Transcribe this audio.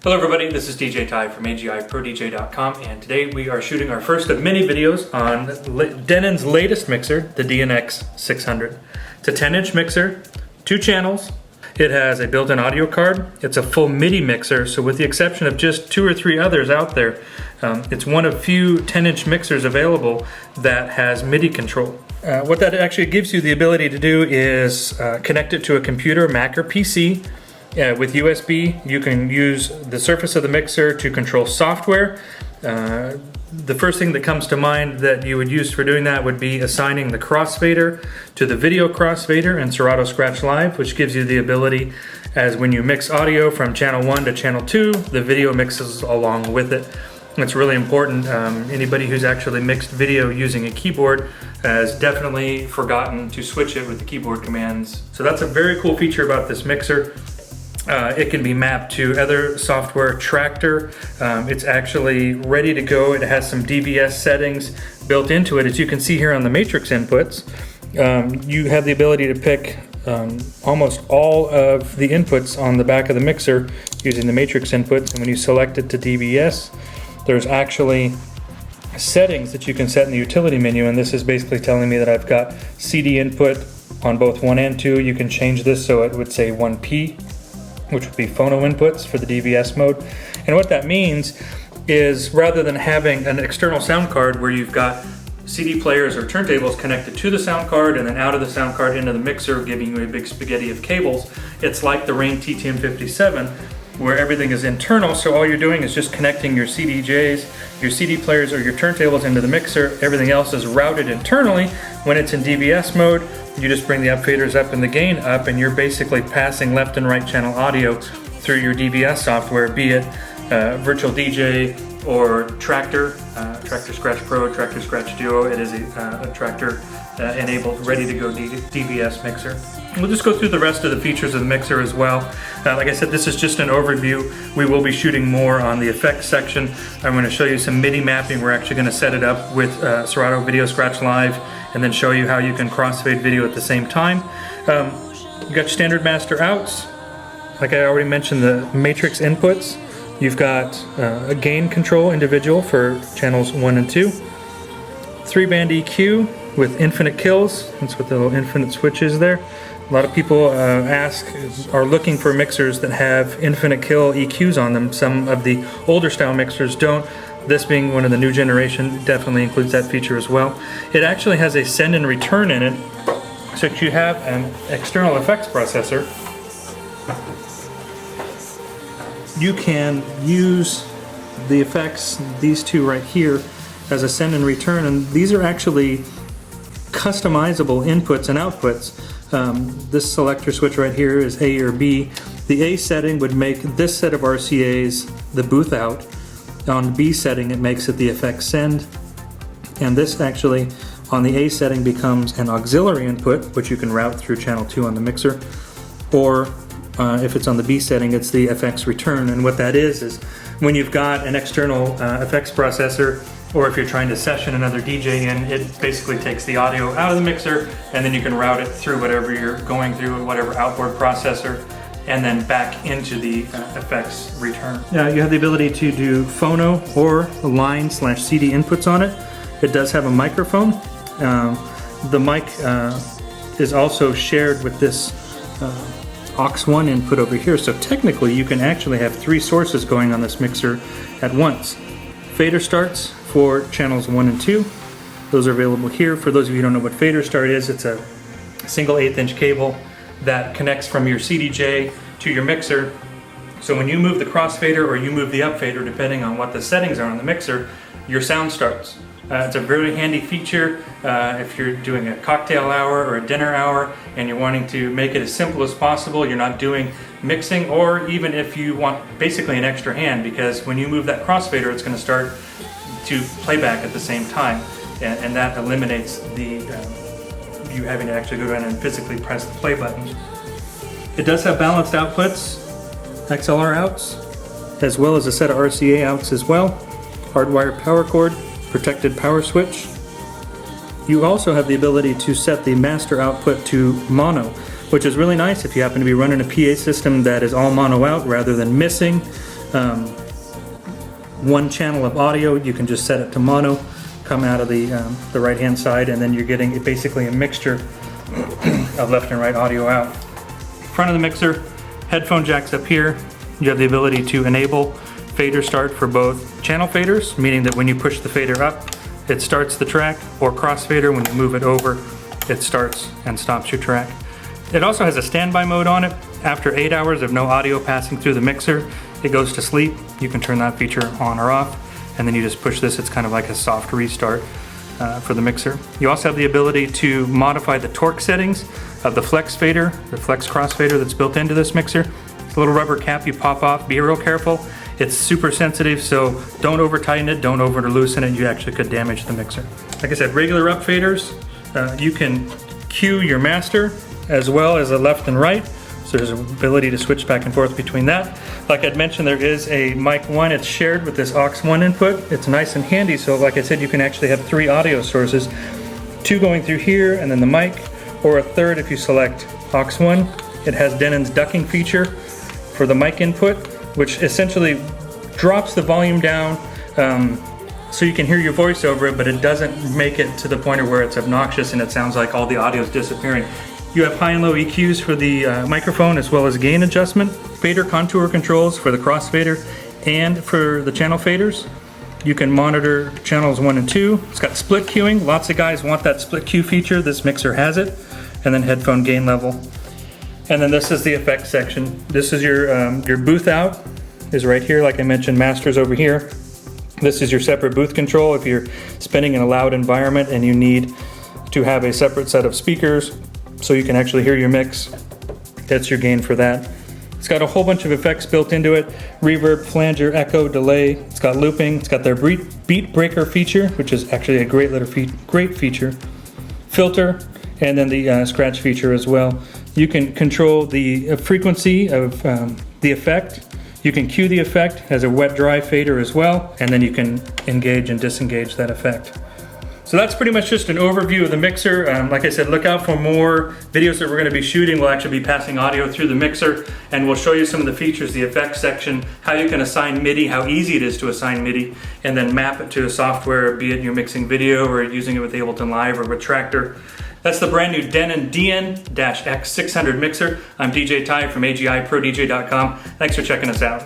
Hello everybody, this is DJ Ty from agiprodj.com, and today we are shooting our first of many videos on Denon's latest mixer, the DN-X600. It's a 10-inch mixer, 2 channels. It has a built-in audio card. It's a full MIDI mixer, so with the exception of just 2 or 3 others out there, it's one of few 10-inch mixers available that has MIDI control. What that actually gives you the ability to do is connect it to a computer, Mac or PC. With USB, you can use the surface of the mixer to control software. The first thing that comes to mind that you would use for doing that would be assigning the crossfader to the video crossfader in Serato Scratch Live, which gives you the ability, as when you mix audio from channel 1 to channel 2, the video mixes along with it. It's really important. Anybody who's actually mixed video using a keyboard has definitely forgotten to switch it with the keyboard commands. So that's a very cool feature about this mixer. It can be mapped to other software. Tractor, it's actually ready to go. It has some DVS settings built into it. As you can see here on the matrix inputs, you have the ability to pick almost all of the inputs on the back of the mixer using the matrix inputs. And when you select it to DVS, there's actually settings that you can set in the utility menu, and this is basically telling me that I've got CD input on both 1 and 2. You can change this so it would say 1P, which would be phono inputs for the DVS mode. And what that means is, rather than having an external sound card where you've got CD players or turntables connected to the sound card and then out of the sound card into the mixer, giving you a big spaghetti of cables, it's like the Rane TTM57, where everything is internal. So all you're doing is just connecting your CDJs, your CD players, or your turntables into the mixer. Everything else is routed internally. When it's in DVS mode, you just bring the up faders up and the gain up, and you're basically passing left and right channel audio through your DVS software, be it Virtual DJ or Tractor, Tractor Scratch Pro, Tractor Scratch Duo. It is a Tractor enabled, ready to go DVS mixer. We'll just go through the rest of the features of the mixer as well. Like I said, this is just an overview. We will be shooting more on the effects section. I'm going to show you some MIDI mapping. We're actually going to set it up with Serato Video Scratch Live and then show you how you can crossfade video at the same time. You've got standard master outs. Like I already mentioned, the matrix inputs. You've got a gain control individual for channels 1 and 2. 3-band EQ with infinite kills. That's what the little infinite switch is there. A lot of people are looking for mixers that have infinite kill EQs on them. Some of the older style mixers don't. This being one of the new generation definitely includes that feature as well. It actually has a send and return in it, so that you have an external effects processor. You can use the effects, these two right here, as a send and return, and these are actually customizable inputs and outputs. This selector switch right here is A or B. The A setting would make this set of RCAs the booth out. On the B setting, it makes it the effects send. And this actually, on the A setting, becomes an auxiliary input, which you can route through channel 2 on the mixer. Or if it's on the B setting, it's the effects return. And what that is when you've got an external effects processor, or if you're trying to session another DJ in, it basically takes the audio out of the mixer, and then you can route it through whatever you're going through, whatever outboard processor, and then back into the effects return. You have the ability to do phono or line/CD inputs on it. It does have a microphone. The mic is also shared with this aux1 input over here, so technically you can actually have 3 sources going on this mixer at once. Fader starts for channels 1 and 2. Those are available here. For those of you who don't know what fader start is, it's a single 1/8-inch cable that connects from your CDJ to your mixer. So when you move the crossfader or you move the upfader, depending on what the settings are on the mixer, your sound starts. It's a very handy feature if you're doing a cocktail hour or a dinner hour and you're wanting to make it as simple as possible. You're not doing mixing, or even if you want basically an extra hand, because when you move that crossfader, it's going to start to playback at the same time, and that eliminates the you having to actually go down and physically press the play button. It does have balanced outputs, XLR outs, as well as a set of RCA outs as well, hardwired power cord, protected power switch. You also have the ability to set the master output to mono, which is really nice if you happen to be running a PA system that is all mono out rather than missing one channel of audio. You can just set it to mono, come out of the right hand side, and then you're getting basically a mixture of left and right audio out. Front of the mixer, headphone jacks up here. You have the ability to enable fader start for both channel faders, meaning that when you push the fader up, it starts the track, or crossfader, when you move it over, it starts and stops your track. It also has a standby mode on it. After 8 hours of no audio passing through the mixer, it goes to sleep. You can turn that feature on or off, and then you just push this. It's kind of like a soft restart for the mixer. You also have the ability to modify the torque settings of the flex fader, the flex crossfader that's built into this mixer. It's a little rubber cap you pop off. Be real careful. It's super sensitive, so don't over tighten it, don't over loosen it. You actually could damage the mixer. Like I said, regular up faders, you can cue your master as well as the left and right. So there's an ability to switch back and forth between that. Like I'd mentioned, there is a mic 1. It's shared with this aux 1 input. It's nice and handy. So like I said, you can actually have 3 audio sources, 2 going through here and then the mic, or a third if you select aux 1. It has Denon's ducking feature for the mic input, which essentially drops the volume down so you can hear your voice over it, but it doesn't make it to the point where it's obnoxious and it sounds like all the audio is disappearing. You have high and low EQs for the microphone, as well as gain adjustment, fader contour controls for the crossfader and for the channel faders. You can monitor channels 1 and 2. It's got split queuing. Lots of guys want that split queue feature. This mixer has it. And then headphone gain level. And then this is the effects section. This is your booth out is right here. Like I mentioned, master's over here. This is your separate booth control if you're spinning in a loud environment and you need to have a separate set of speakers so you can actually hear your mix. That's your gain for that. It's got a whole bunch of effects built into it. Reverb, flanger, echo, delay. It's got looping. It's got their beat breaker feature, which is actually a great feature. Filter, and then the scratch feature as well. You can control the frequency of the effect. You can cue the effect as a wet-dry fader as well, and then you can engage and disengage that effect. So that's pretty much just an overview of the mixer. Like I said, look out for more videos that we're going to be shooting. We'll actually be passing audio through the mixer, and we'll show you some of the features, the effects section, how you can assign MIDI, how easy it is to assign MIDI, and then map it to a software, be it you're mixing video or using it with Ableton Live or with Tractor. That's the brand new Denon DN-X600 mixer. I'm DJ Ty from agiprodj.com. Thanks for checking us out.